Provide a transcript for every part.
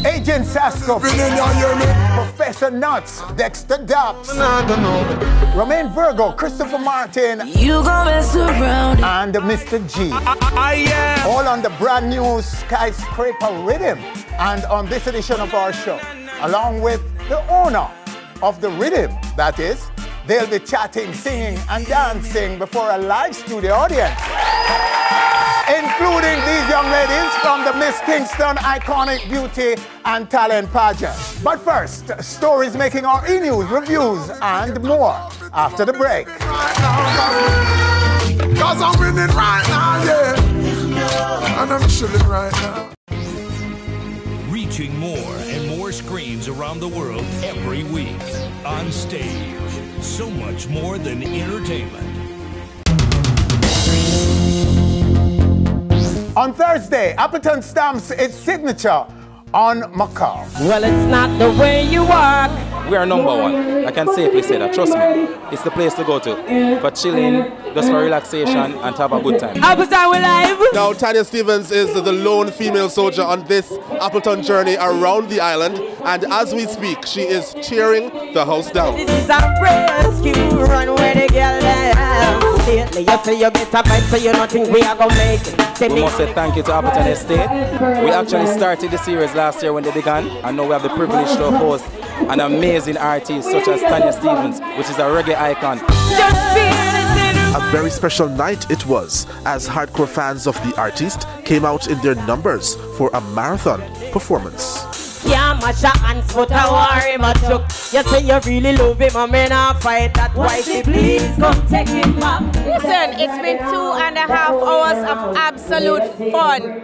Agent Sasco, Professor Nuts, Dexta Daps, Romain Virgo, Christopher Martin, you gonna mess around, and Mr. G. All on the brand new Skyscarper Riddim. And on this edition of our show, along with the owner of the Riddim, that is, they'll be chatting, singing, and dancing before a live studio audience, including these young ladies from the Miss Kingston Iconic Beauty and Talent Pageant. But first, stories making our e-news, reviews, and more after the break. Cause I'm winning right now, yeah. And I'm chilling right now. Reaching more and more screens around the world every week. On stage, so much more than entertainment. On Thursday, Appleton stamps its signature on Macau. Well, it's not the way you walk. We are number one. I can safely say that. Trust me. It's the place to go to for chilling, just for relaxation, and to have a good time. Appleton, we live. Now, Tanya Stevens is the lone female soldier on this Appleton journey around the island. And as we speak, she is tearing the house down. This is a rescue run where the girl down. Lately, you say you get a fight, so you don't think we are going to make it. We must say thank you to Appleton Estate. We actually started the series last year when they began, and now we have the privilege to host an amazing artist such as Tanya Stevens, which is a reggae icon. A very special night it was, as hardcore fans of the artist came out in their numbers for a marathon performance. Yeah, Masha hands, but I worry much. You say you really love him, I'm in a fight that wifey, please come take him back. Listen, it's been 2.5 hours of absolute fun.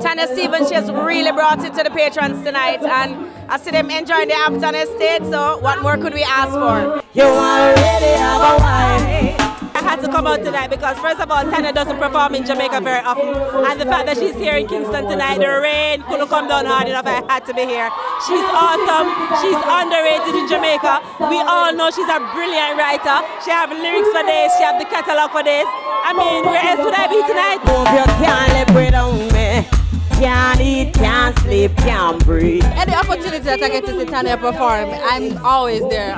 Tanya Stevens, she has really brought it to the patrons tonight, and I see them enjoying the Appleton Estate, so what more could we ask for? You already have a wife. I had to come out tonight because, first of all, Tanya doesn't perform in Jamaica very often, and the fact that she's here in Kingston tonight, the rain couldn't come down hard enough. I had to be here. She's awesome. She's underrated in Jamaica. We all know she's a brilliant writer. She has lyrics for days. She has the catalog for days. I mean, where else would I be tonight? Hope you can't live without me. Can't eat, can't sleep, can't breathe. Any opportunity that I get to see Tanya perform, I'm always there.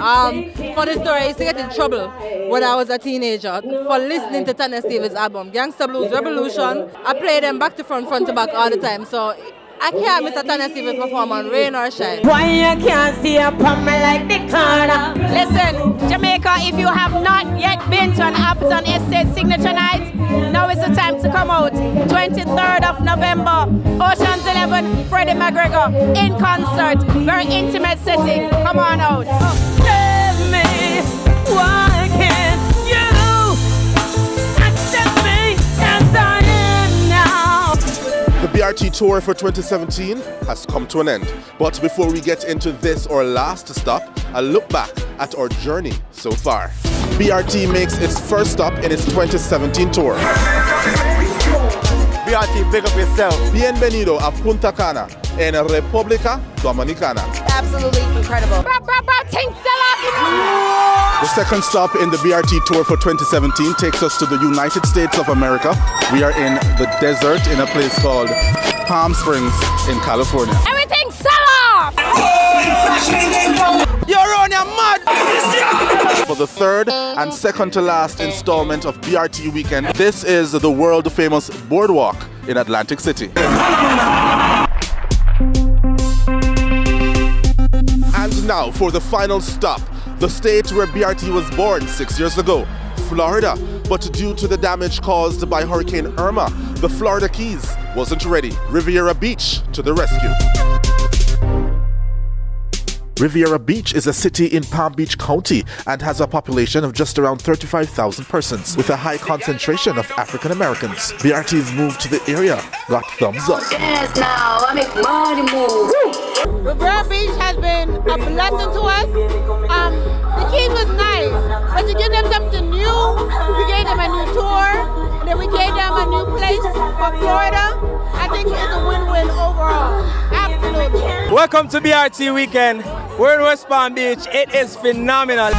For the story, I used to get in trouble when I was a teenager for listening to Tanya Stevens' album, Gangsta Blues Revolution. I play them back to front to back all the time. So I can't miss a Tanya Stevens perform on rain or shine. Why you can't see up on me like the corner? Listen, Jamaica, if you have not yet been to an Appleton Estate signature night, now is the time to come out. 23rd of November, Ocean's 11, Freddie McGregor in concert. Very intimate setting. Come on out. Tell me, why can't you accept me as I am now? The BRT tour for 2017 has come to an end. But before we get into this, our last stop, a look back at our journey so far. BRT makes its first stop in its 2017 tour. BRT, big up yourself. Bienvenido a Punta Cana in República Dominicana. Absolutely incredible. The second stop in the BRT tour for 2017 takes us to the United States of America. We are in the desert in a place called Palm Springs in California. Everything's sell-off! You're on your mud! For the third and second to last installment of BRT Weekend, this is the world famous Boardwalk in Atlantic City. And now for the final stop, the state where BRT was born 6 years ago, Florida. But due to the damage caused by Hurricane Irma, the Florida Keys wasn't ready. Riviera Beach to the rescue. Riviera Beach is a city in Palm Beach County and has a population of just around 35,000 persons, with a high concentration of African Americans. BRT's move to the area got thumbs up. Dance now, I make money move. Riviera Beach has been a blessing to us. The Keys was nice, but to give them something new, we gave them a new tour, and then we gave them a new place for Florida. I think it's a win-win overall. Absolutely. Welcome to BRT Weekend. We're in West Palm Beach. It is phenomenal.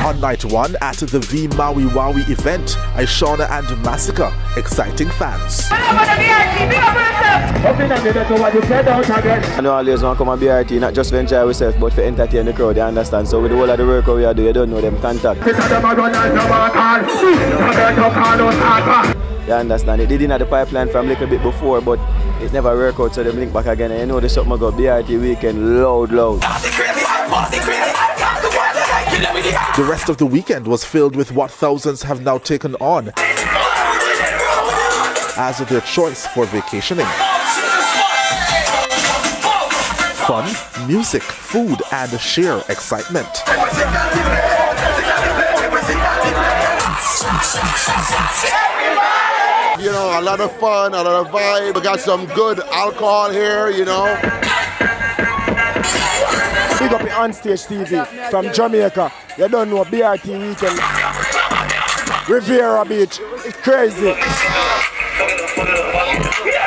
On night 1 at the V Maui Waui event, Aishona and Massacre exciting fans. I know always want to come and BRT, not just to enjoy yourself, but to entertain the crowd, you understand? So with the whole of the work we are doing, you don't know them contact. You understand? It did in the pipeline from a little bit before, but it never worked out, so they link back again. And you know the something got BRT weekend loud. The rest of the weekend was filled with what thousands have now taken on as their choice for vacationing. Fun, music, food, and sheer excitement. You know, a lot of fun, a lot of vibe. We got some good alcohol here, you know. Big up the Onstage TV from Jamaica. You don't know BRT weekend. Riviera Beach. It's crazy.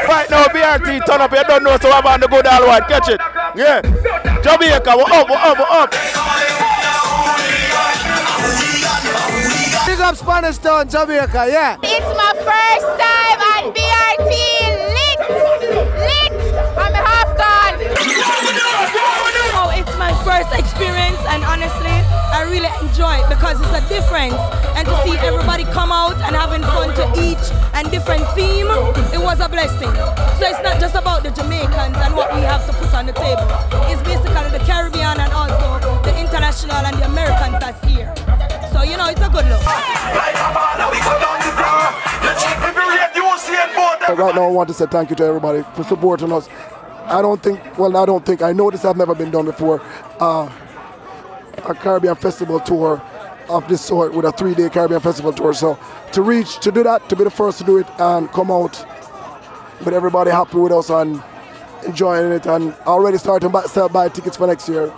Right now, BRT turn up. You don't know, so I'm on the good all white. Catch it. Yeah. Jamaica, we're up. Big up Spanish Town, Jamaica, yeah. It's my first time on BRT. Lit. I'm half gone. Oh, it's my first experience, and honestly, I really enjoy it because it's a difference. And to see everybody come out and having fun to each and different theme, it was a blessing. So it's not just about the Jamaicans and what we have to put on the table. It's basically the Caribbean and also the international and the Americans that's here. So, you know, it's a good look. Right now, I want to say thank you to everybody for supporting us. I know this has never been done before. A Caribbean Festival tour of this sort with a 3-day Caribbean Festival tour. So to do that, to be the first to do it and come out with everybody happy with us and enjoying it and already starting to buy tickets for next year.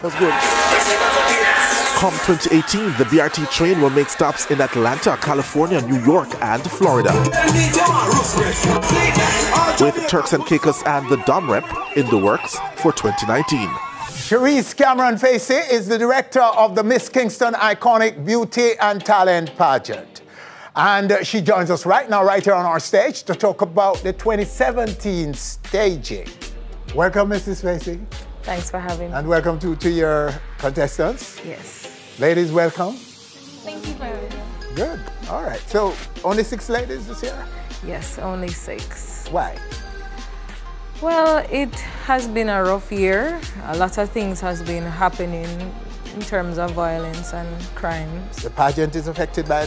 That's good. Come 2018, the BRT train will make stops in Atlanta, California, New York, and Florida. With Turks and Caicos and the Dom Rep in the works for 2019. Cherise Cameron Facey is the director of the Miss Kingston Iconic Beauty and Talent Pageant. And she joins us right now, right here on our stage, to talk about the 2017 staging. Welcome, Mrs. Facey. Thanks for having me. And welcome to your contestants. Yes. Ladies, welcome. Thank you for having me. Good. All right. So, only 6 ladies this year? Yes, only 6. Why? Well, it has been a rough year. A lot of things has been happening in terms of violence and crimes. The pageant is affected by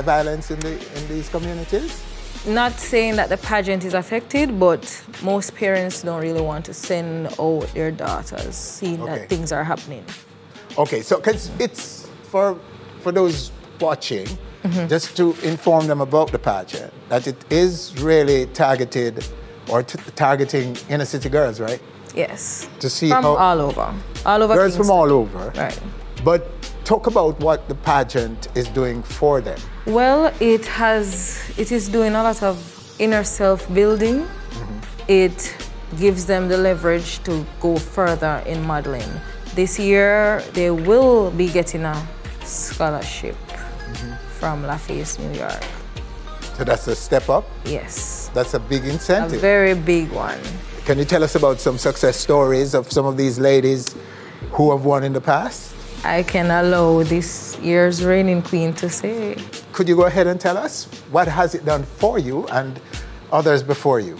violence in these communities? Not saying that the pageant is affected, but most parents don't really want to send out their daughters, seeing that things are happening. Okay, so because it's for those watching, just to inform them about the pageant, that it is really targeted or targeting inner city girls, right? Yes. To see from how all over girls from all over. Right. But talk about what the pageant is doing for them. Well, it is doing a lot of inner self-building. It gives them the leverage to go further in modeling. This year, they will be getting a scholarship from Lafayette, New York. So that's a step up? Yes. That's a big incentive. A very big one. Can you tell us about some success stories of some of these ladies who have won in the past? I can allow this year's reigning queen to say. Could you go ahead and tell us what has it done for you and others before you?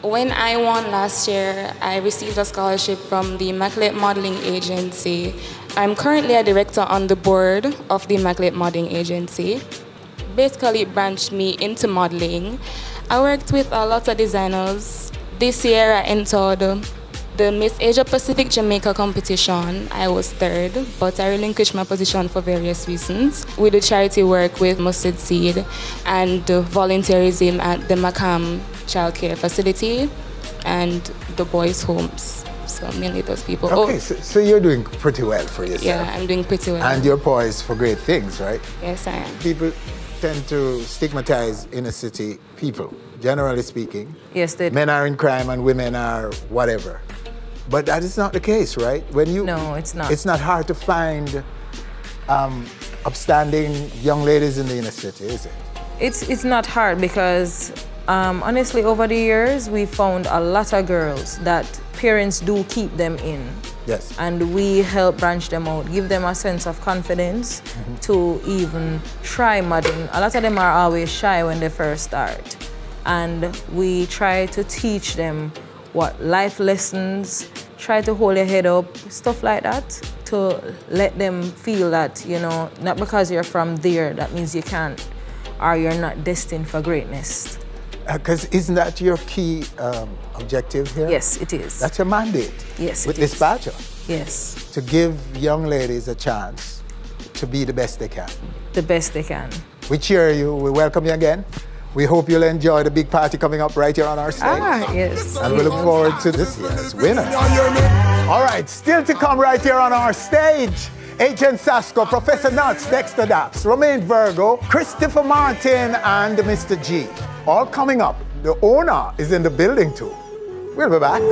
When I won last year, I received a scholarship from the Immaculate Modeling Agency. I'm currently a director on the board of the Immaculate Modeling Agency. Basically, it branched me into modeling. I worked with a lot of designers. This year, I entered the Miss Asia Pacific Jamaica competition. I was 3rd, but I relinquished my position for various reasons. We do charity work with Mustard Seed and volunteerism at the Macam Child Care Facility and the boys' homes. So mainly those people. Okay, so you're doing pretty well for yourself. Yeah, I'm doing pretty well. And you're poised for great things, right? Yes, I am. People tend to stigmatize inner city people, generally speaking. Yes, they do. Men are in crime and women are whatever. But that is not the case, right? No, it's not. It's not hard to find upstanding young ladies in the inner city, is it? It's not hard because honestly, over the years, we found a lot of girls that parents do keep them in. Yes. And we help branch them out, give them a sense of confidence to even try modeling. A lot of them are always shy when they first start. And we try to teach them what life lessons, try to hold your head up, stuff like that, to let them feel that, you know, not because you're from there, that means you can't, or you're not destined for greatness. Because isn't that your key objective here? Yes, it is. That's your mandate. Yes, with this badger. Yes. To give young ladies a chance to be the best they can. The best they can. We cheer you. We welcome you again. We hope you'll enjoy the big party coming up right here on our stage. Ah, yes. And we look forward to this year's winner. All right, still to come right here on our stage. Agent Sasco, Professor Nuts, Dexta Daps, Romain Virgo, Christopher Martin, and Mr. G. All coming up. The owner is in the building too. We'll be back.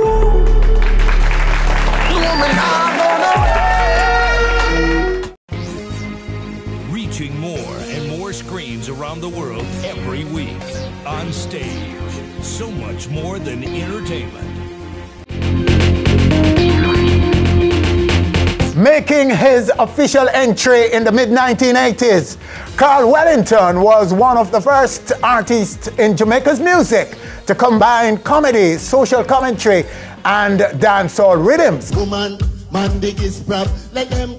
Reaching more and more screens around the world every week. On stage. So much more than entertainment. Making his official entry in the mid-1980s, Carl Wellington was one of the first artists in Jamaica's music to combine comedy, social commentary, and dancehall rhythms.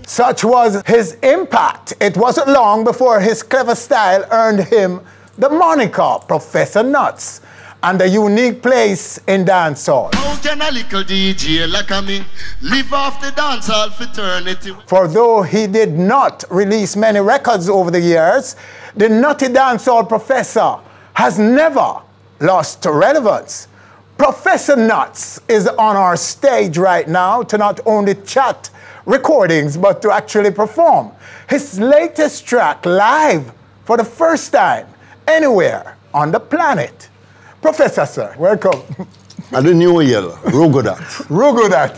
Such was his impact. It wasn't long before his clever style earned him the moniker Professor Nuts and a unique place in dancehall. For though he did not release many records over the years, the nutty dancehall professor has never lost relevance. Professor Nuts is on our stage right now to not only chat recordings, but to actually perform his latest track live for the first time anywhere on the planet. Professor, sir, welcome. And the new yellow, Rugodat. Rugodat.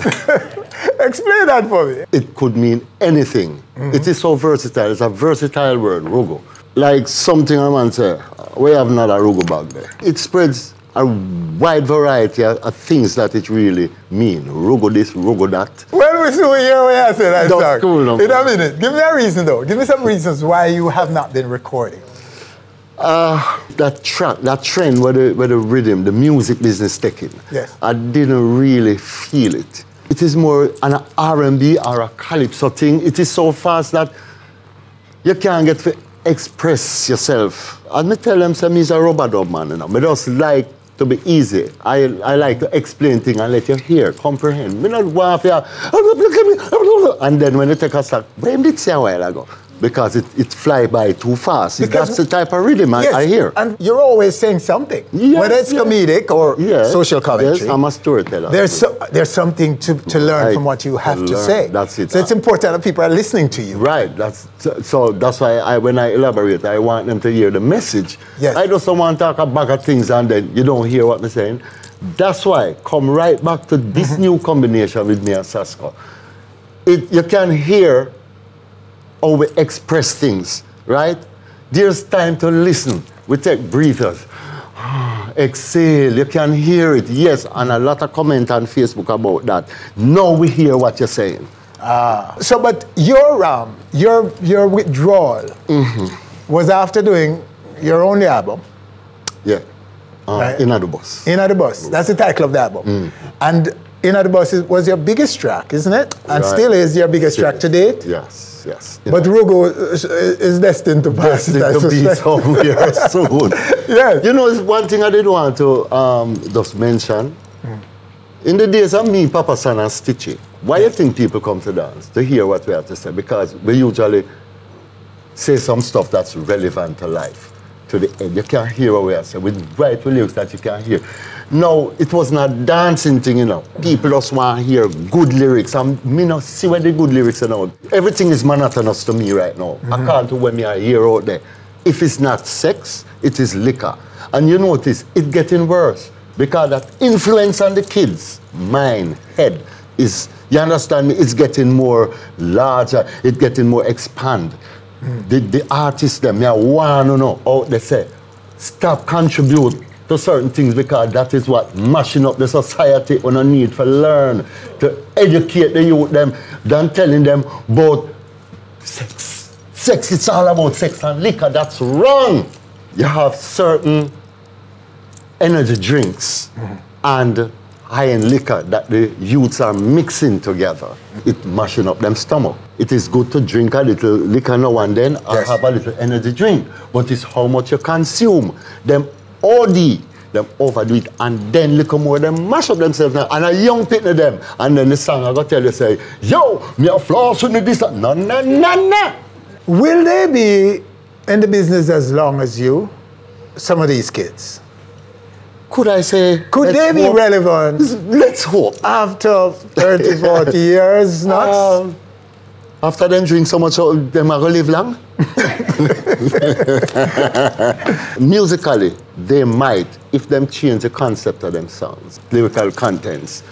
Explain that for me. It could mean anything. It is so versatile. It's a versatile word, Rugo. Like something a man say, we have not a Rugo bag there. It spreads a wide variety of things that it really means. Rugo this, Rugo that. Well, we see here where I say that That's cool, no? In a minute. Give me a reason though. Give me some reasons why you have not been recording. That trend where the rhythm, the music business taking, yes. I didn't really feel it. It is more an R&B or a calypso thing. It is so fast that you can't get to express yourself. And I tell them, say, I'm a rubber-dub man, you know. I just like to be easy. I like to explain things and let you hear, comprehend. I not want to, and then when you take a stop, where did say a while ago? Because it fly by too fast. That's the type of rhythm I hear. And you're always saying something. Yes, whether it's comedic or social commentary. Yes, I'm a storyteller. There's something to learn from what you have to say. That's it. So it's important that people are listening to you. Right. So that's why when I elaborate, I want them to hear the message. Yes. I just don't want to talk about things and then you don't hear what I'm saying. That's why come right back to this new combination with me and Sasco. You can hear how we express things, right? There's time to listen. We take breathers. Exhale, you can hear it. Yes, and a lot of comment on Facebook about that. Now we hear what you're saying. But your withdrawal was after doing your only album. Yeah, right? In the Bus. In the Bus, that's the title of the album. And In the Bus was your biggest track, isn't it? And still is your biggest track to date? Yes. But Rugo is destined to pass. Destined to be somewhere soon. Yes. You know, it's one thing I did want to just mention. In the days of me, Papa San and Stitchy, why do you think people come to dance? To hear what we have to say. Because we usually say some stuff that's relevant to life, to the end. You can't hear what we are saying. We write lyrics that you can't hear. No, it was not dancing thing, you know. People just want to hear good lyrics. And me not see where the good lyrics are now. Everything is monotonous to me right now. I can't do when me I hear out there. If it's not sex, it is liquor. And you notice, it's getting worse. Because that influence on the kids' mind, head, is, you understand me, it's getting more larger, it's getting more expand. The artists them, I want to know how they say, stop contribute to certain things because that is what mashing up the society on a need for learn, to educate the youth them, than telling them about sex. Sex, it's all about sex and liquor, that's wrong. You have certain energy drinks and high-end liquor that the youths are mixing together. It mashing up them stomach. It is good to drink a little liquor now and then or have a little energy drink, but it's how much you consume. Them OD, them overdo it, and then little more, them mash up themselves now, and a young people them, and then the song I got tell you say, yo, me a floss with this, no, no, no, no. Will they be in the business as long as you, some of these kids? Could I say? Could they be relevant? Let's hope. After 30, 40 years, not? After them drink so much, them are going to live long? Musically, they might, if them change the concept of them songs, lyrical contents,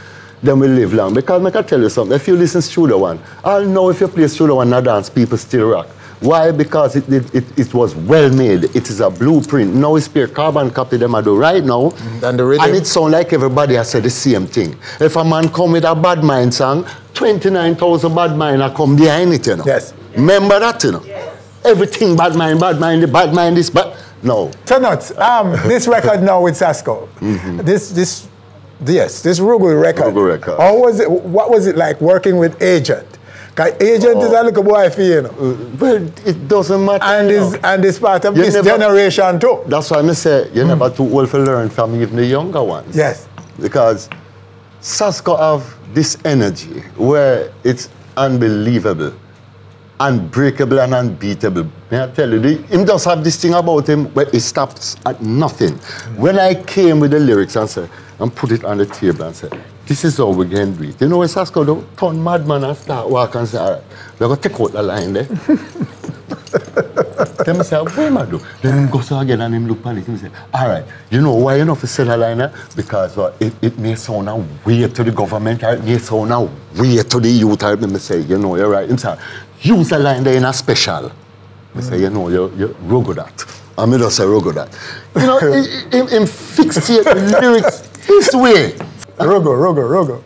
then will live long. Because I can tell you something, if you listen to Studio One, I'll know if you play Studio One and dance, people still rock. Why? Because it was well made. It is a blueprint. Now it's pure carbon copy them I do right now. And it sounds like everybody has said the same thing. If a man come with a Bad Mind song, 29,000 Bad Mind are come behind it, you know. Yes. Remember that, you know. Yes. Everything Bad Mind, the Bad Mind, this, but no. So nuts. This record now with Sasco. This Rugu record. Rugu record. How was it? What was it like working with Agent? Agent is a little boy for you know. Well, it doesn't matter. And it's part of this generation too. That's why I say you're never too old to learn from even the younger ones. Yes. Because Sasco have this energy where it's unbelievable, unbreakable and unbeatable. May I tell you, he does have this thing about him where he stops at nothing. When I came with the lyrics and said, and put it on the table and said, this is how we can do it. You know when Sasco do turn madman and start walking and say, all right, we're going to take out the line there. Then I say, what am I do? Then he goes again and him look at it and say, all right, you know why you know for say the line there? Because it may sound a way to the government, or it may sound a way to the youth. I remember say, you know, you're right. He say, use the line there in a special. I say, you know, you're rogo that. I mean, just say rogo that. You know, him fixate the lyrics his way. Rogo.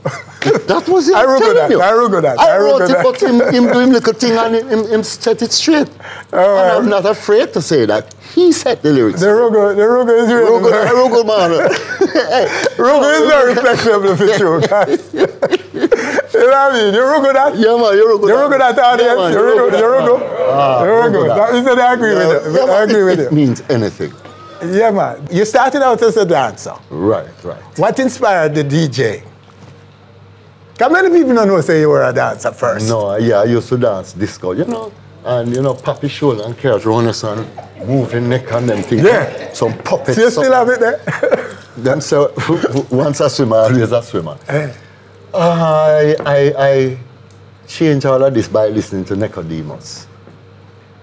That was it. I rogo that. I wrote it, but him doing little thing and him set it straight. And I'm not afraid to say that. He set the lyrics. The rogo is real. Rogo man. Rogo is very flexible for you guys. You know what I mean? You rogo that? Yeah, man, you rogo that. You rogo that audience? You rogo. You said I agree with you. I agree with you. It means anything. Yeah, man. You started out as a dancer. Right. What inspired the DJ? Because many people don't know say you were a dancer first. No, yeah, I used to dance disco, you know. And, you know, Papi Shoulder and Kerr Ronason, moving neck and them things. Yeah. Some puppets. So you still have it there? Them say, once a swimmer, always a swimmer. I changed all of this by listening to Nicodemus.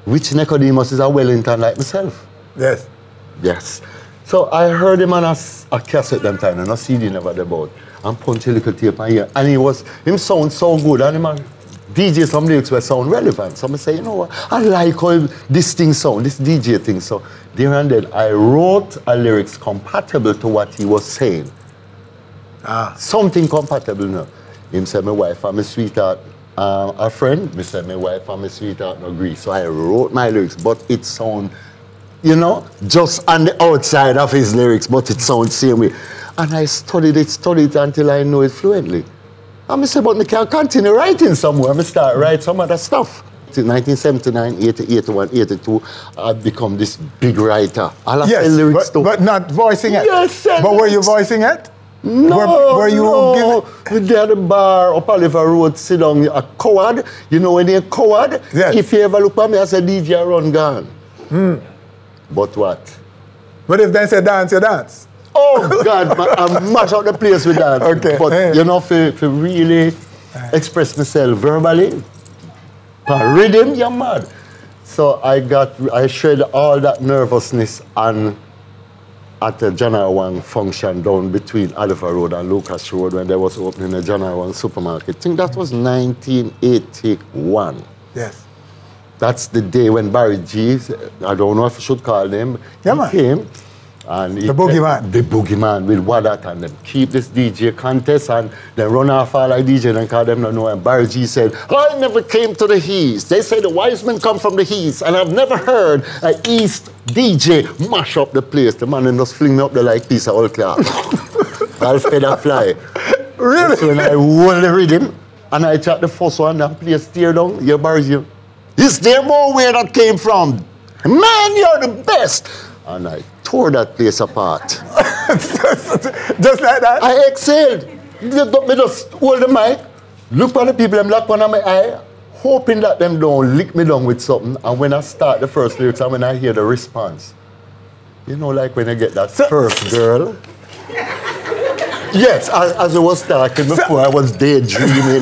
Which Nicodemus is a Wellington like myself. Yes. Yes. So I heard him on a cassette them time, and a CD never about, and punch a little tape and hear. And him sound so good, and him DJ some lyrics were sound relevant. So I say, you know what, I like how this thing sound, this DJ thing. So there and then I wrote a lyrics compatible to what he was saying. Something compatible now. Him said, my wife and my sweetheart, a friend, me said, my wife and my sweetheart no agree. So I wrote my lyrics, but it sound, you know, just on the outside of his lyrics, but it sounds same way. And I studied it until I know it fluently. And I said, but I can't continue writing somewhere. I start write some other stuff. In 1979, 80, 81, 82, I've become this big writer. I'll have lyrics too. But not voicing it? Yes. But were you voicing it? No, were you giving... There at the bar up Oliver Road, sit down, a coward. You know when you're a coward? Yes. If you ever look at me, I say, DJ, run gone. But what? But if they say dance, you dance. Oh, God, I mash out the place with that. Okay. But, you know, to really express myself verbally, per rhythm, you're mad. So I shed all that nervousness on at a Janai Wang function down between Oliver Road and Lucas Road when they was opening a Janai Wang supermarket. I think that was 1981. Yes. That's the day when Barry G, I don't know if I should call him, he came. And the boogeyman. The boogeyman with Wadat and them keep this DJ contest and then run off all like DJ and call them no know. And Barry G said, I never came to the East. They say the wise men come from the East and I've never heard an East DJ mash up the place. The man just fling me up there like piece of old cloth. I'll feather fly. Really? That's when I hold the rhythm and I chat the first one and play steer down. Yeah, Barry G. Is there more where that came from? Man, you're the best. And I tore that place apart. Just like that? I exhaled. Me just hold the mic, look at the people, them lock one on my eye, hoping that them don't lick me down with something. And when I start the first lyrics and when I hear the response, you know, like when I get that first girl. Yes, as I was talking before, I was daydreaming.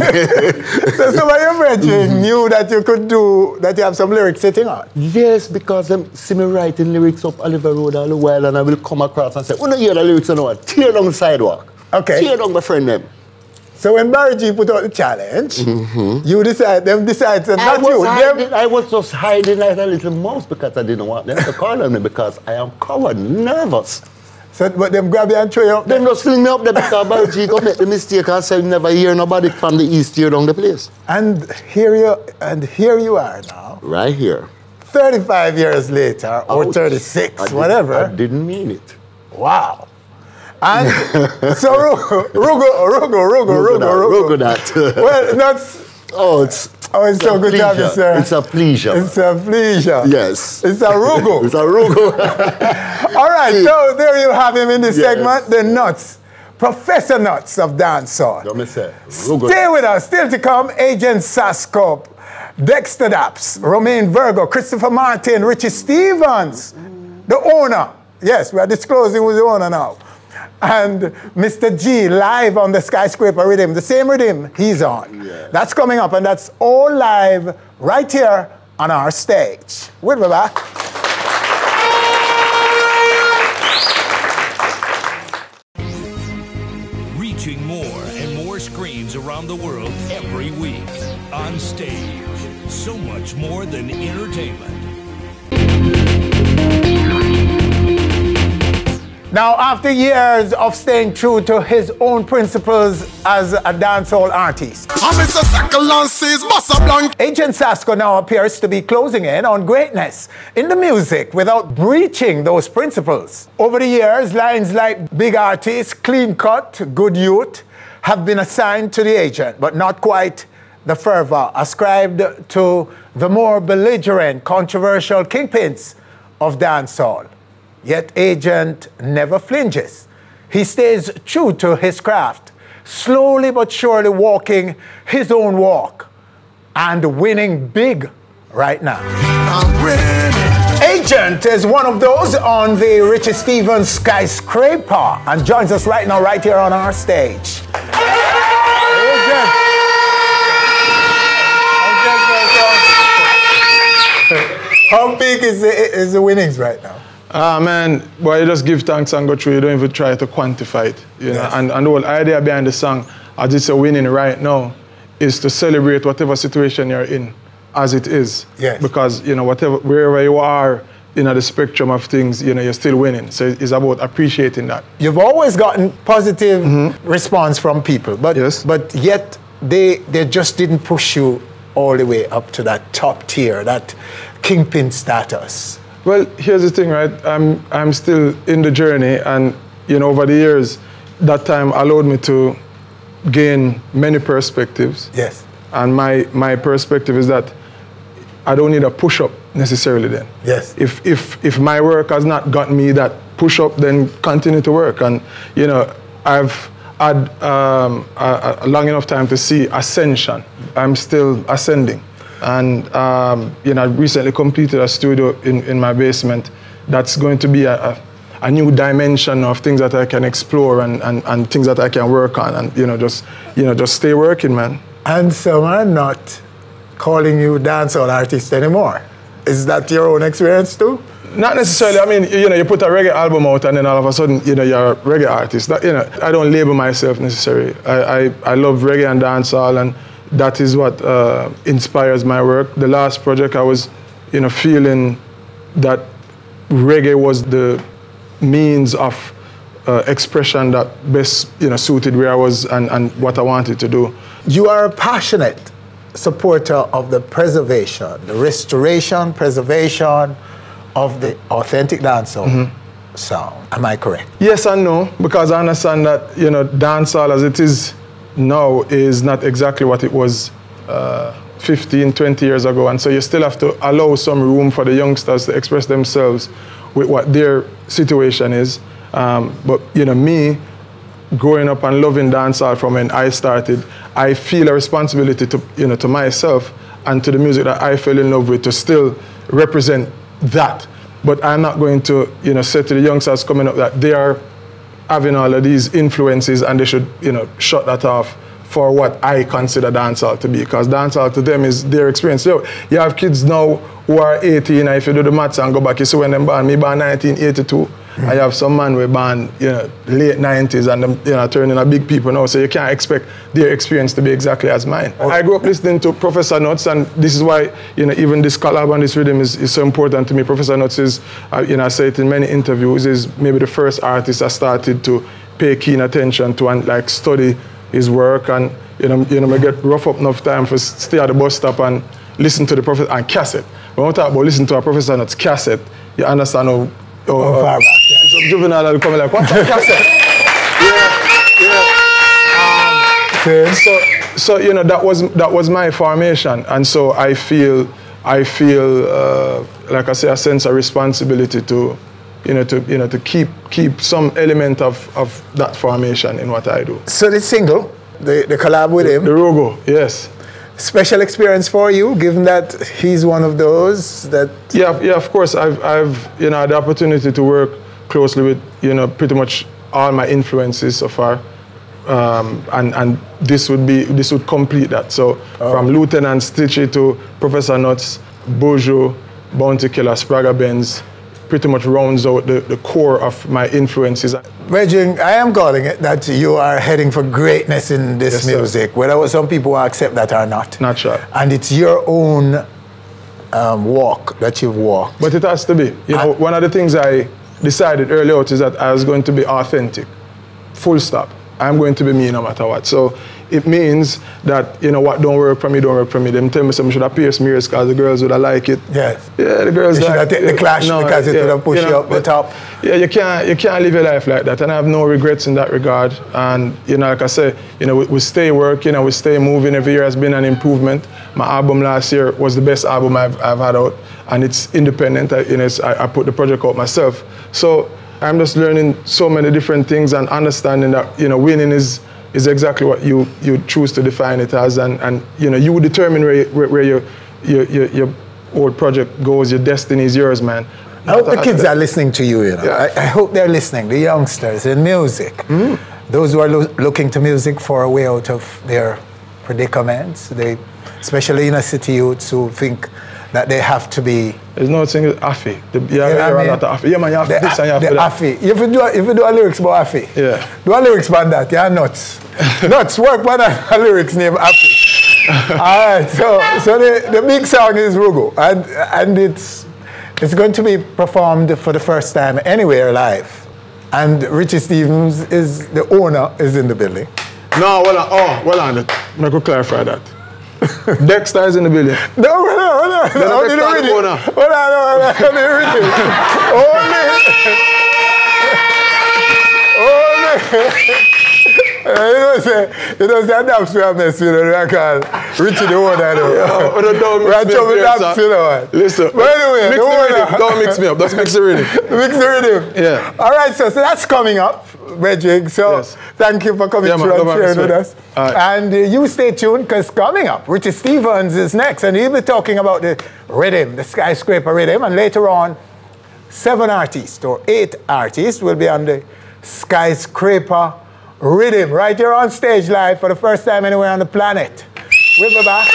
So some of your friends knew that you could do, that you have some lyrics sitting on? Yes, because them see me writing lyrics up Oliver Road all the while and I will come across and say, oh no, hear the lyrics and what? Tear down the sidewalk. Okay. Tear down my friend them. So when Barry G put out the challenge, you decide, them decide to not you. I was just hiding like a little mouse because I didn't want them to call on me because I am coward, nervous. So, but them grab you and throw you up there? Them just fling me up there because Barry G go make the mistake and say never hear nobody from the East tear down the place. And here you are now. Right here. 35 years later, or 36, whatever. I didn't mean it. Wow. And so Rugo that. Well, that's... Oh, it's so good to have you, sir. It's a pleasure. It's a pleasure. Yes. It's a Rugo. It's a Rugo. All right, so there you have him in this segment, the Nuts. Professor Nuts of dancehall. Stay with us. Still to come, Agent Sasco, Dexta Daps, Romain Virgo, Christopher Martin, Richie Stevens, the owner. Yes, we are disclosing who's the owner now. And Mr. G live on the Skyscarper Riddim, the same Riddim he's on. Yeah. That's coming up, and that's all live right here on our stage. We'll be back. Reaching more and more screens around the world every week. On Stage, so much more than entertainment. Now, after years of staying true to his own principles as a dancehall artist, Agent Sasco now appears to be closing in on greatness in the music without breaching those principles. Over the years, lines like big artist, clean cut, good youth have been assigned to the agent, but not quite the fervor ascribed to the more belligerent, controversial kingpins of dancehall. Yet Agent never flinches. He stays true to his craft, slowly but surely walking his own walk and winning big right now. Agent is one of those on the Richie Stevens Skyscraper and joins us right now, right here on our stage. Agent. How big is the winnings right now? Man, boy, you just give thanks and go through. You don't even try to quantify it. You know? And the whole idea behind the song, as it's a winning right now, is to celebrate whatever situation you're in as it is. Yes. Because, you know, wherever you are in the spectrum of things, you know, you're still winning. So it's about appreciating that. You've always gotten positive response from people, but yet they just didn't push you all the way up to that top tier, that kingpin status. Well, here's the thing, right? I'm still in the journey, and you know, over the years, that time allowed me to gain many perspectives. Yes. And my perspective is that I don't need a push-up necessarily then. Yes. If my work has not gotten me that push-up, then continue to work. And you know, I've had a long enough time to see ascension. I'm still ascending. And you know, I recently completed a studio in my basement that's going to be a new dimension of things that I can explore and things that I can work on, and just stay working, man. And some are not calling you dancehall artist anymore. Is that your own experience too? Not necessarily. I mean, you know, you put a reggae album out and then all of a sudden, you know, you're a reggae artist. That, you know, I don't label myself necessarily. I love reggae and dancehall, and that is what inspires my work. The last project, I was, you know, feeling that reggae was the means of expression that best, you know, suited where I was and what I wanted to do. You are a passionate supporter of the preservation, the restoration, preservation of the authentic dancehall sound. Am I correct? Yes and no, because I understand that, you know, dancehall as it is now is not exactly what it was 15, 20 years ago. And so you still have to allow some room for the youngsters to express themselves with what their situation is. But, you know, me, growing up and loving dancehall from when I started, I feel a responsibility to, you know, to myself and to the music that I fell in love with to still represent that. But I'm not going to, you know, say to the youngsters coming up that they are having all of these influences and they should, you know, shut that off for what I consider dancehall to be, because dancehall to them is their experience. So you have kids now who are 18, and if you do the maths and go back, you see when them born, me born 1982. I have some man who born, you know, late 90s and them, you know, turning a big people now, so you can't expect their experience to be exactly as mine. Okay. I grew up listening to Professor Nuts, and this is why, you know, even this collab and this rhythm is so important to me. Professor Nuts is, you know, I say it in many interviews, is maybe the first artist I started to pay keen attention to and like study his work, and you know, I get rough up enough time for stay at the bus stop and listen to the Professor and cassette. When we talk about listen to a Professor Nuts cassette, you understand how far back. Some juvenile will come like, what's a cassette? So you know, that was my formation, and so I feel like I say, a sense of responsibility to to keep some element of that formation in what I do. So the single, the collab with him, the Rogo, yes. Special experience for you, given that he's one of those that. Yeah, of course. I've you know, had the opportunity to work closely with, you know, pretty much all my influences so far, and this would complete that. So from Lieutenant Stitchy to Professor Nuts, Bojo, Bounty Killer, Spragga Benz, pretty much rounds out the core of my influences. Reggie, I am calling it that you are heading for greatness in this music, whether some people will accept that or not. Not sure. And it's your own walk that you've walked. But it has to be. You know, one of the things I decided early out is that I was going to be authentic. Full stop. I'm going to be me no matter what. So it means that, you know, what don't work for me, don't work for me. Them tell me something should have pierced me ears because the girls would have like it. Yes. Yeah, the girls should have taken the clash because it would have pushed you up the top. Yeah, you can't live your life like that, and I have no regrets in that regard. And you know, like I say, you know, we stay working and we stay moving. Every year has been an improvement. My album last year was the best album I've had out, and it's independent. I put the project out myself. So I'm just learning so many different things and understanding that, you know, winning is exactly what you choose to define it as, and you know, you determine where your old project goes. Your destiny is yours, man. I hope the kids are listening to you. You know, yeah. I hope they're listening. The youngsters in music, those who are looking to music for a way out of their predicaments. Especially inner city youths who think that they have to be. There's no thing with Affy. You have a lot of Affy. Yeah, man, you have this and you have that. Affy. If you do a lyrics about Affy, yeah. Do a lyrics about that. You're nuts. Nuts. Work on a lyrics named Affy. All right. So the big song is Rugo, and it's going to be performed for the first time anywhere live. And Richie Stevens is the owner, is in the building. No, well on it. I could clarify that. Dexta is in the building. No, hold on. Only the Riddim. Hold on. You know, that Daps we have messed with, I call Richie the owner. Listen, but anyway, mix the rhythm. Don't mix me up, just mix the rhythm. Mix the rhythm. Yeah. All right, so that's coming up, Reggie. So thank you for coming through and sharing with us. And you stay tuned, because coming up, Richie Stevens is next, and he'll be talking about the rhythm, the Skyscarper Riddim, and later on, 7 artists or 8 artists will be on the Skyscarper Riddim, right here on stage live for the first time anywhere on the planet. We'll be back.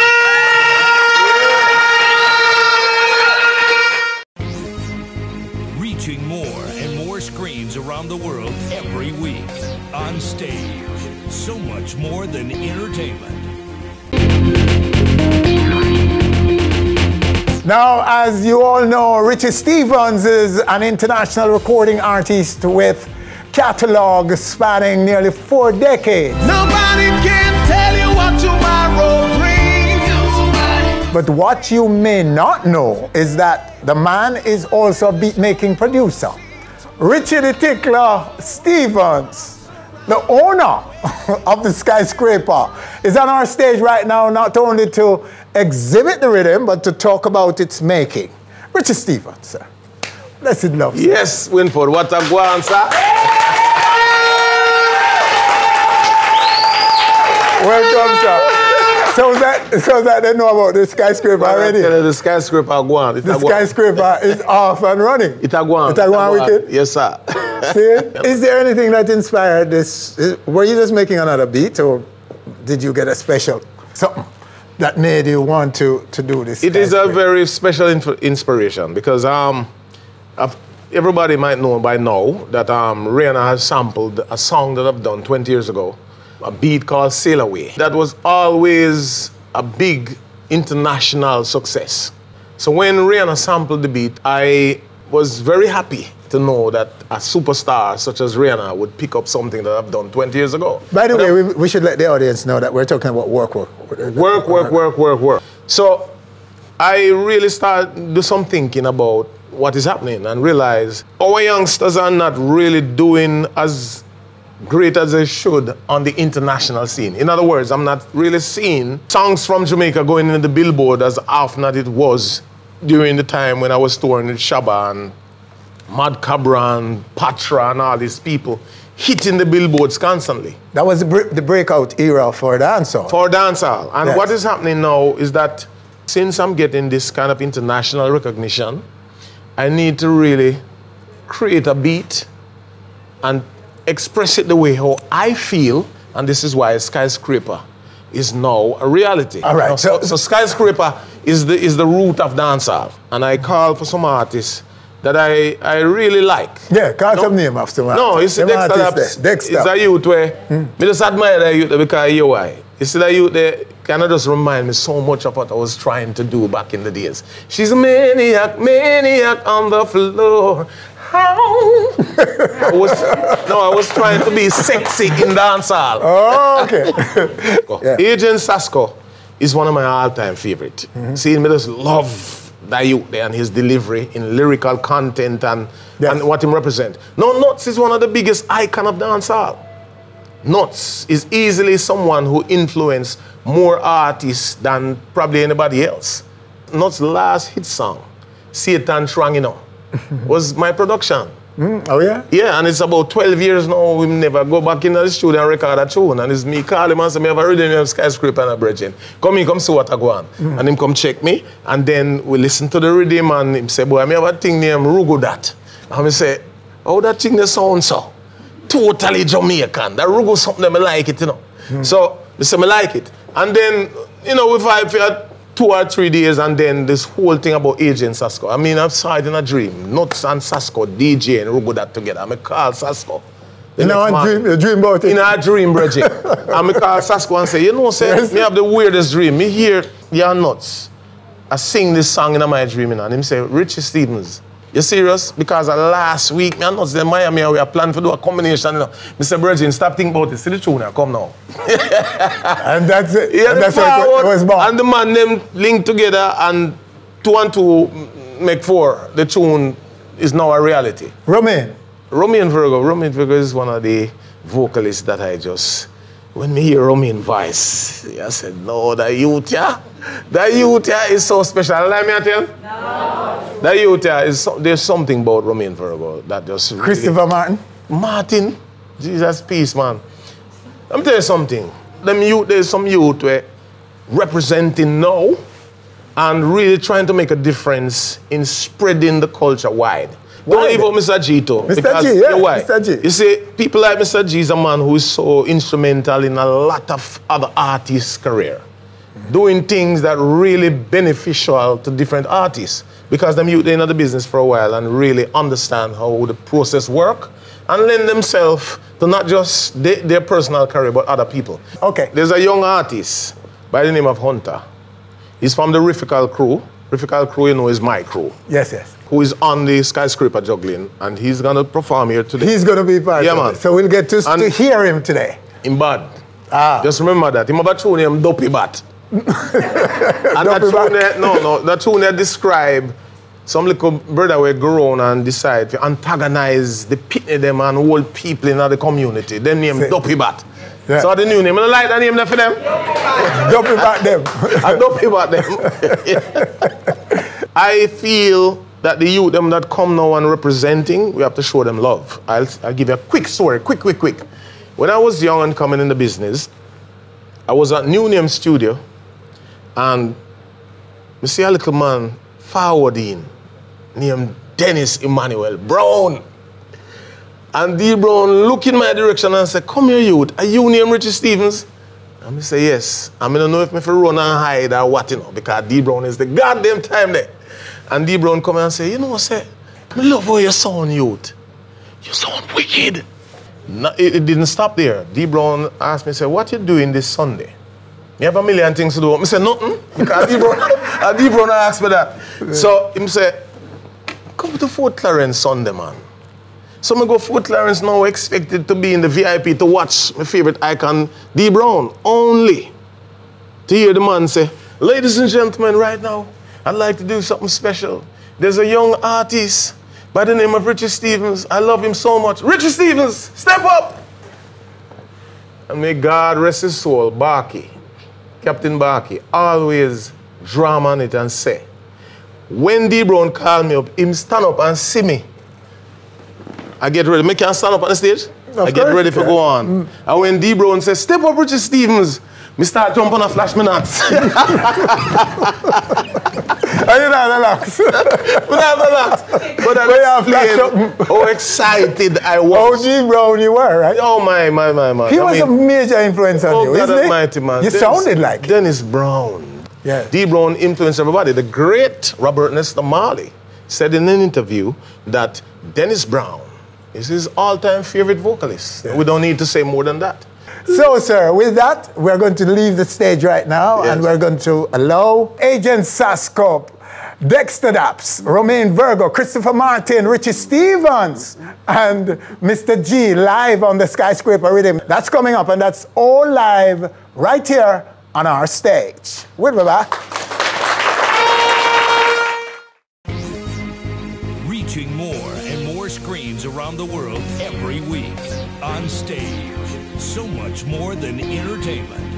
the world every week. On Stage, so much more than entertainment. Now, as you all know, Richie Stephens is an international recording artist with catalog spanning nearly 4 decades. Nobody can tell you what tomorrow brings. But what you may not know is that the man is also a beat-making producer. Richie the Tickler Stephens, the owner of the Skyscraper, is on our stage right now not only to exhibit the rhythm, but to talk about its making. Richie Stephens, sir. Blessed love, sir. Yes, Winford, what a go on, sir. Welcome, sir. So that they know about the Skyscraper already. The Skyscraper go on. The Skyscraper is off and running. It a go on. It a go on with it? Yes, sir. See? Is there anything that inspired this? Were you just making another beat, or did you get a special something that made you want to do this? It is a very special inspiration because everybody might know by now that Rihanna has sampled a song that I've done 20 years ago, a beat called Sail Away. That was always a big international success. So when Rihanna sampled the beat, I was very happy to know that a superstar such as Rihanna would pick up something that I've done 20 years ago. By the way, we should let the audience know that we're talking about work. So I really started to do some thinking about what is happening and realize our youngsters are not really doing as great as they should on the international scene. In other words, I'm not really seeing songs from Jamaica going in the Billboard as often as it was during the time when I was touring with Shabba and Mad Cabra and Patra and all these people hitting the billboards constantly. That was the breakout era for dancehall. For dancehall. And yes. What is happening now is that since I'm getting this kind of international recognition, I need to really create a beat and express it the way how I feel, and this is why Skyscraper is now a reality. All right. So Skyscraper is the root of dancehall, and I call for some artists that I really like. Yeah, call some name of some No, it's Dexta Daps. It's a youth where I just admire the youth because you why. You see that youth there kind of just remind me so much of what I was trying to do back in the days. She's a maniac on the floor. I was trying to be sexy in dancehall. Oh, okay. Yeah. Agent Sasco is one of my all-time favorite. Seeing me just love that youth there and his delivery in lyrical content and what him represent. No, Nuts is one of the biggest icon of dancehall. Nuts is easily someone who influenced more artists than probably anybody else. Nuts' last hit song, Satan Trang, was my production. Oh, yeah? Yeah, and it's about 12 years now. We never go back in the studio and record a tune. And it's me call him and say, I have a rhythm of Skyscraper and a bridging. Come in, come see what I go on. And him come check me. And then we listen to the rhythm and him say, boy, I have a thing named Rugo that. And I say, how that thing they sound so? Totally Jamaican. That Rugo something that I like it, So, they say, I like it. And then, we vibe for 2 or 3 days, and then this whole thing about Agent Sasco. I mean, I saw it in a dream. Nuts and Sasco, DJ and Rugo that together. I call Sasco. You dream about it? In a dream, Bridget. I call Sasco and say, me have the weirdest dream. Me hear your Nuts. I sing this song in my dream, and him say, Richie Stephens, you serious? Because last week, me and Nuts in Miami, and we are planning to do a combination. Mr. Bridget, stop thinking about it. See the tune now, come now. And that's it. Yeah, and that's how it was born. And the man them linked together, and 2 and 2 make 4. The tune is now a reality. Romain Virgo is one of the vocalists that I just, when me hear Romain voice, I said, no, the youth here is so special. Let me tell you. No. The youth here there's something about Romain Virgo that just really, Christopher Martin, Jesus peace, man. Let me tell you something. There's some youth where representing now and really trying to make a difference in spreading the culture wide. Don't leave out Mr. G too. Mr. G, yeah, why? Mr. G. You see, people like Mr. G is a man who is so instrumental in a lot of other artists' career. Doing things that really beneficial to different artists. Because them youth, they're in the business for a while and really understand how the process works and lend themselves to not just their personal career, but other people. Okay. There's a young artist by the name of Hunter. He's from the Riffical crew. Riffical crew, you know, is my crew. Yes, yes. Who is on the skyscraper juggling, and he's going to perform here today. He's going to be part yeah, of man. it. So we'll get to hear him today. In bad. Ah. Just remember that. He have a tune named Dopey Bat. And that tune describe some little brother will grow on and decide to antagonize the pitney them and old people in the community. Them name Dopey Bat. Yeah. So the new name, I like that name there for them. Dopey Bat them. And Dopey Bat them. I feel that the youth them that come now and representing, we have to show them love. I'll give you a quick story, quick. When I was young and coming in the business, I was at New Name Studio, and I see a little man forwarding named Dennis Emmanuel Brown. And D Brown look in my direction and say, come here, youth, are you named Richie Stevens? And I say, yes. I don't know if I run and hide or what, you know, because D Brown is the goddamn time there. And D Brown come and say, you know, say, I love how you sound, youth. You sound wicked. No, it didn't stop there. D Brown asked me, say, what you doing this Sunday? Me have a million things to do. I said, nothing. Because D Brown asked me that. So he said, come to Fort Clarence Sunday, man. So I go Fort Clarence now, expected to be in the VIP to watch my favorite icon, D Brown, only to hear the man say, ladies and gentlemen, right now, I'd like to do something special. There's a young artist by the name of Richie Stevens. I love him so much. Richie Stevens, step up! And may God rest his soul, Barkey, Captain Barkey, always drum on it and say, when D Brown called me up, him stand up and see me. I get ready. Me can stand up on the stage. I get ready to go on. And when D Brown says, step up, Richie Stevens, me start jumping and flash me nuts. I didn't have the locks. But I explained how excited I was. How D Brown you were, right? Oh, my. He was a major influence on you, isn't he? Almighty, man. You sounded like Dennis Brown. Yeah. D Brown influenced everybody. The great Robert Nesta Marley said in an interview that Dennis Brown is his all-time favorite vocalist. Yeah. We don't need to say more than that. So, sir, with that, we're going to leave the stage right now, and we're going to allow Agent Sasco, Dexta Daps, Romain Virgo, Christopher Martin, Richie Stevens, and Mr. G live on the Skyscraper Riddim. That's coming up, and that's all live right here on our stage. We'll be back. Reaching more and more screens around the world every week. On Stage. So much more than entertainment. And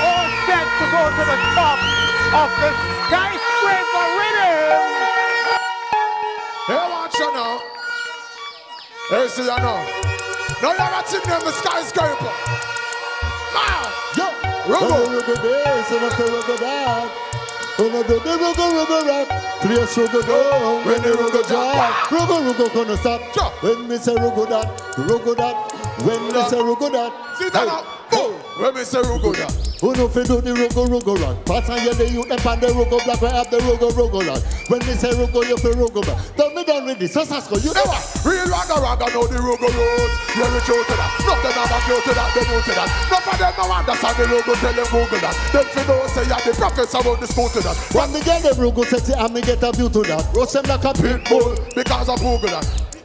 all set to go to the top of the Skyscraper Riddim. Hey, watch you now. Hey, see you now. Now you have a team named the Skyscraper. Man, yo, Rugo this and a Rugo that. Gonna do the Rugo rap. Place Rugo down when the Rugo drop. Rugo gonna stop. When me say Rugo that. When me say Rugo that. See that now? Boom. When me say Rugo that. Who know fi do the Rugo run? Pass on you the youth and pan the Rugo black. We have the Rugo run. When me say Rugo, you fi Rugo back. Don't me done with this. Sasco, you know what? Real raga know the Rugo roads. Yeah, we show to that. Nothing about you to that, they know to that. None of them no understand the Rugo, tell them Google that. Them fi know say you're the professor about the school to that. When me get the Rugo sexy and me get a view to that. Roast them like a pit bull because of Google that.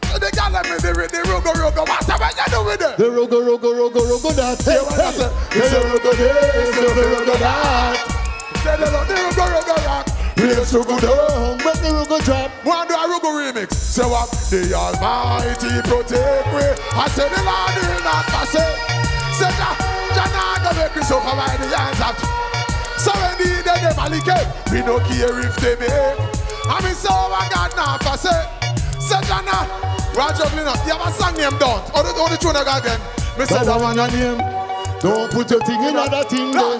The girl let me the Rugo, what am I do with it? The Rugo that. Hey, what I say? It's the Rugo this, it's the Rugo that. Say the Rugo rock. Place Rugo down, when the Rugo drop. One do a Rugo remix. Say what? The Almighty protect me. I say the Lord will not pass it. Say Jah go make me suffer by the hands of. So when the them a lick it, we don't care if they make. I mean so I got now pass it. Say Jah we're juggling up. You have a song name down. Or the tune again. Me say that one your name. Don't put your thing in other thing. No.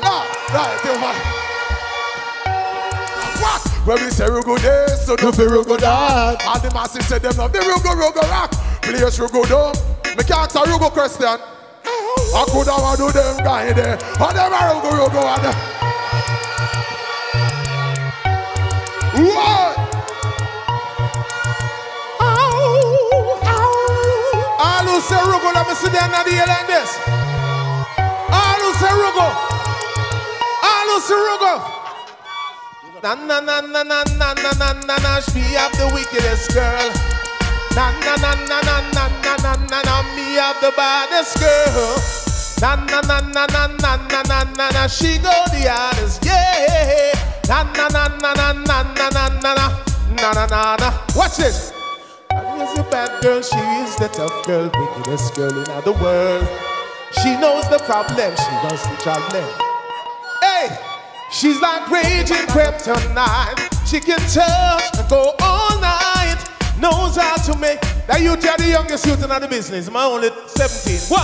Right, over. What? When we say Rugo this, so don't be Rugo that. All the masses say them love the Rugo rock. Place Rugo down. Me can't ask a Rugo question. I could have do them guy there. Or them a Rugo and What? All who say Rugo, let me sit down at the ear like this. All who say Rugo. All who say Rugo. Na na na na na na na na na na. She have the wickedest girl. Na na na na na na na na na na. Me have the baddest girl. Na na na na na na na na na na. She go the hardest, yeah. Na na na na na na na na na na na na na. Watch this. She's a bad girl. She is the tough girl, wickedest girl in the world. She knows the problem. She knows the problem. Hey. She's like raging kryptonite. She can touch and go all night. Knows how to make. That you tell the youngest youth in the business. My only 17. One.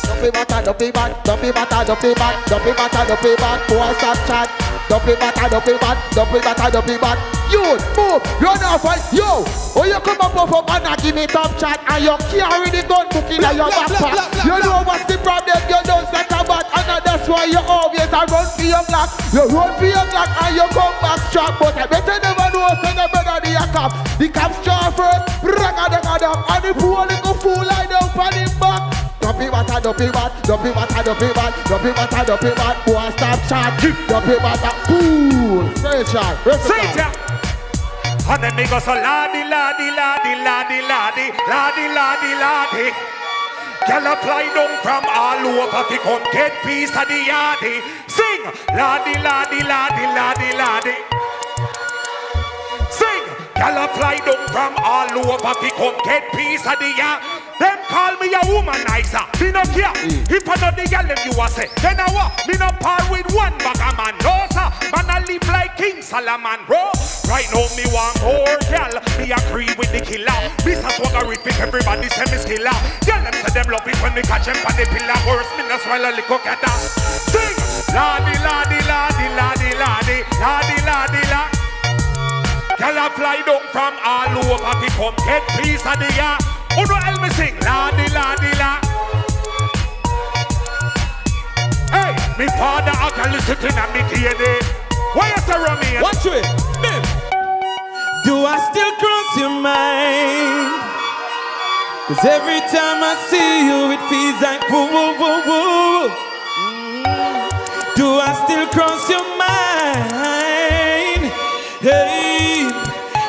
Don't be batter, don't be bad. Don't be batter, don't be bad. Don't be batter, don't be bad. Boy, stop chat. Don't be batter, don't be bad. Don't be batter, don't be bad. You move, run off and yo. Oh, you come up and give me top chat and you carry the gun book in your backpack. You know what's the problem? You don't set a bat and that's why you always run for your black. You run for your black and you come back strong. But I better never know send a brother the cop. The cops draw first, and the poor little fool lie down on him back. Don't be batter, don't be bad. Don't be batter, don't be bad. Don't be batter, don't be bad. Boy, stop chat. Don't be batter. Cool. Straight shot. Straight shot. And then they go so laddy, laddy, laddy, laddy, laddy, laddy, laddy, laddy. Girl apply down from all over to come get piece of the yardie. Sing, laddy, laddy, laddy, laddy, laddy. Sing, girl apply down from all over to come get piece of the yardie. Them call me a womanizer. Me no care. If I know the girl them you a say, then I what? Me no part with one bag of man. No sir, man I live like King Solomon, bro. Right now me want more girl. Me agree with the killer. This a swagger with everybody say me skiller. Girl them say them love it when me catch them on the pillar. Worse me no swallow liquor cat. Sing, laddy, laddy, laddy, laddy, laddy, laddy, laddy, laddy. Girl a fly down from all over to come get piece of the yard. Who no help me sing? Laddy, laddy, la. Hey, me father actually sitting on me DNA. Why you say Romain? Watch it, bim. Do I still cross your mind? Cause every time I see you, it feels like woo, woo, woo, woo. Do I still cross your mind? Hey,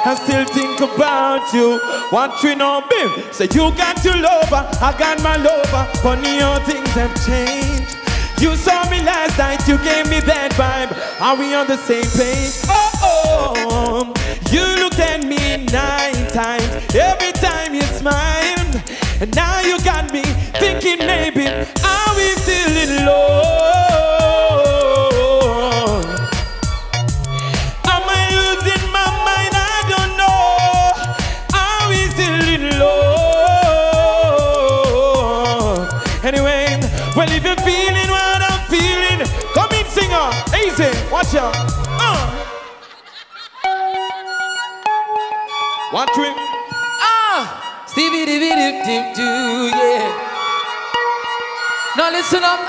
I still think about you. What we know, bim. Say you got your lover, I got my lover. Funny how things have changed. You saw me last night, you gave me that vibe. Are we on the same page? Oh, oh. You looked at me 9 times. Every time you smiled. And now you got me thinking maybe are we still in love? Anyway, well, if you're feeling what I'm feeling, come in, singer. Easy, watch out. One twin. Stevie dip dip dip do, yeah. Now listen up,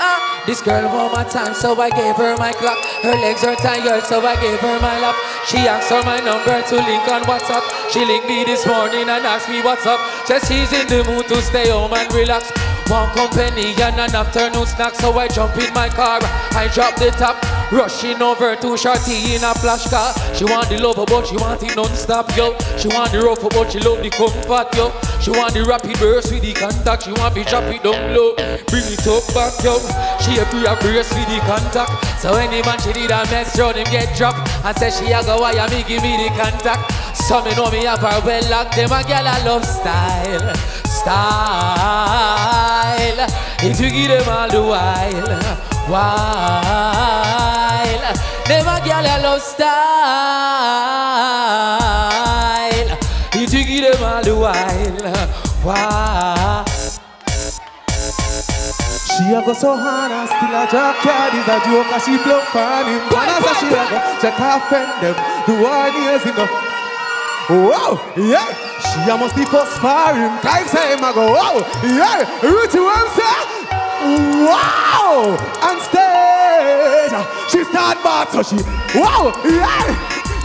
this girl want my time, so I gave her my clock. Her legs are tired, so I gave her my lap. She asked for my number to link on WhatsApp. She linked me this morning and asked me what's up. Says she's in the mood to stay home and relax. One company and an afternoon snack, so I jump in my car. I drop the top, rushing over to Shorty in a flash car. She want the lover, but she want it non-stop, yo. She want the rougher, but she love the comfort, yo. She want the rapid burst with the contact. She want me drop it down low, bring it up back, yo. She a burst with the contact. So any man she did a mess, round him get dropped. And say she a go wire me, give me the contact. So me know me have her well locked. Them a girl I love style, style. If you give them all the while, while. Them a girl I love style. If you give them all the while, while. She a go so hard and still a drop card is a joke and she flop on him. And as she a go check her friend them, the one years in the. Wow, yeah. She a must be first for him. Time him a go, wow, yeah. Ruchi what say? Wow, on stage she start back so she, wow, yeah.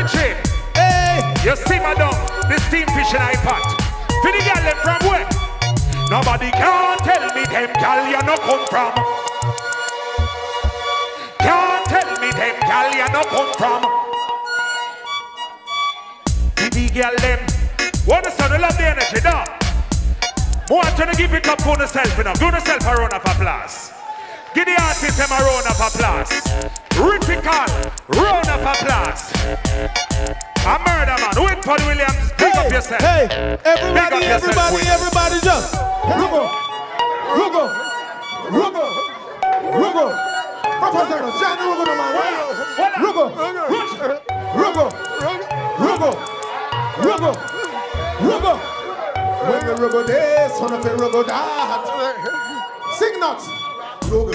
Richie. Hey. You see, madam, this steam fish in pot. For the girl them from where? Nobody can tell me them gal you no come from. Can't tell me them gal you no come from. The girl them. Want to start to love the energy, dog. Want to give it up for yourself, you know. Give yourself a round of applause. Give the artist them a round of applause. Ritical, round of applause. A murder man, Winford Williams, pick up yourself. Hey, everybody just. Rugo. Professor, Johnny Rugo, no man. Rugo. When the Rugo this, son of a Rugo that. Sing nuts. Rugo.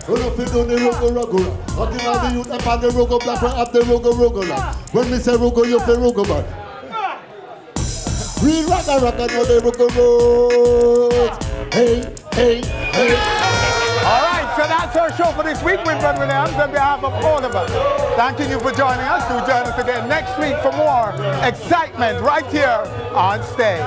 When I feel on the Rugo. Until all the youth up on the Rugo black, up the Rugo. When me say Rugo, you feel Rugo, man. Real rock, know the Rugo road. Hey. All right, so that's our show for this week, Winford Williams, on behalf of all of us. Thanking you for joining us. Do join us again next week for more excitement right here on stage.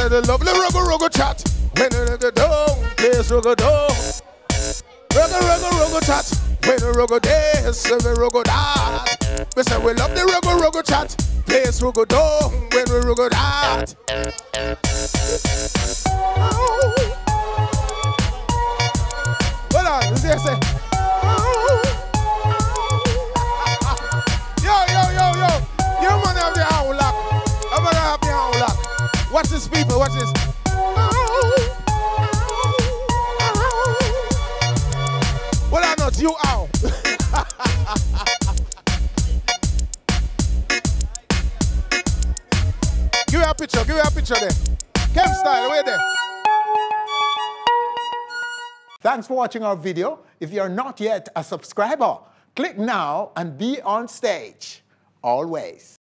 The lovely Rugo chat. When the dome, place Rugo dome. Rugo chat. When the Rugo this, the Rugo that. We say we love the Rugo chat. Place Rugo dome. When we Rugo that. Hold on, you see I say. Yo. You man have the hand lock. I'm gonna have the hand lock. Watch this, people, watch this. Well, I'm not you out. Give me a picture there. Kev style, wait there. Thanks for watching our video. If you're not yet a subscriber, click now and be on stage. Always.